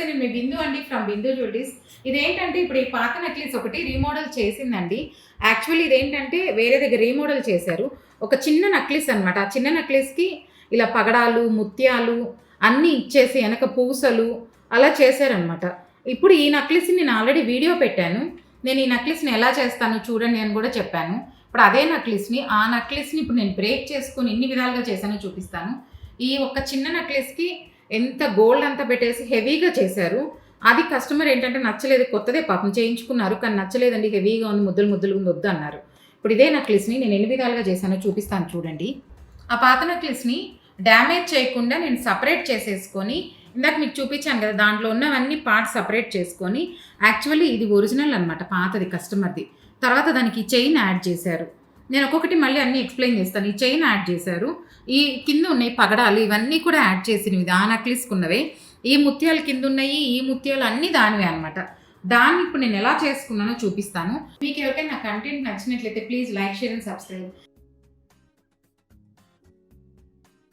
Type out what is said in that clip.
నేను మీ బిందు అండి from Bindu jewelleries. ఇదేంటంటే ఇప్పుడు ఈ పాత నెక్లెస్ ఒకటి రీమోడల్ చేసిందండి. యాక్చువల్లీ ఇదేంటంటే వేరే దగ్గర రీమోడల్ చేశారు. ఒక చిన్న నెక్లెస్ అనమాట. ఆ చిన్న నెక్లెస్‌కి ఇలా పగడాలు, ముత్యాలు అన్నీ ఇచ్చేసి వెనక పూసలు అలా చేశారనమాట. ఇప్పుడు ఈ నెక్లెస్‌ని నేను ఆల్రెడీ వీడియో పెట్టాను. నేను ఈ నెక్లెస్‌ని ఎలా చేస్తాను చూడండి అని కూడా చెప్పాను. ఇప్పుడు అదే నెక్లెస్‌ని ఇప్పుడు నేను బ్రేక్ చేసుకొని ఎన్ని విధాలుగా చేశానో చూపిస్తాను. ఈ ఒక చిన్న నెక్లెస్‌కి ఎంత గోల్డ్ అంతా పెట్టేసి హెవీగా చేశారు. అది కస్టమర్ ఏంటంటే నచ్చలేదు. కొత్తదే పాపం చేయించుకున్నారు. కానీ నచ్చలేదండి, హెవీగా ఉంది, ముద్దలు ముద్దలుగా ఉంది, వద్దన్నారు. ఇప్పుడు ఇదే నెక్లెస్‌ని నేను ఎన్ని విధాలుగా చేశానో చూపిస్తాను చూడండి. ఆ పాత నెక్లెస్‌ని డ్యామేజ్ చేయకుండా నేను సెపరేట్ చేసేసుకొని, ఇందాక మీకు చూపించాను కదా, దాంట్లో ఉన్నవన్నీ పార్ట్స్ సెపరేట్ చేసుకొని, యాక్చువల్లీ ఇది ఒరిజినల్ అనమాట, పాతది కస్టమర్‌ది. తర్వాత దానికి చైన్ యాడ్ చేశారు. నేను ఒక్కొక్కటి మళ్ళీ అన్నీ ఎక్స్‌ప్లెయిన్ చేస్తాను. ఈ చైన్ యాడ్ చేశారు. ఈ కింద ఉన్నాయి పగడాలు, ఇవన్నీ కూడా యాడ్ చేసినవి ఆ నెక్లెస్‌కున్నవే. ఈ ముత్యాలు కింద ఉన్నాయి, ఈ ముత్యాలు అన్నీ దానివే అనమాట. దాన్ని ఇప్పుడు నేను ఎలా చేసుకున్నానో చూపిస్తాను. మీకు ఎవరికైనా నా కంటెంట్ నచ్చినట్లయితే please like, share and subscribe.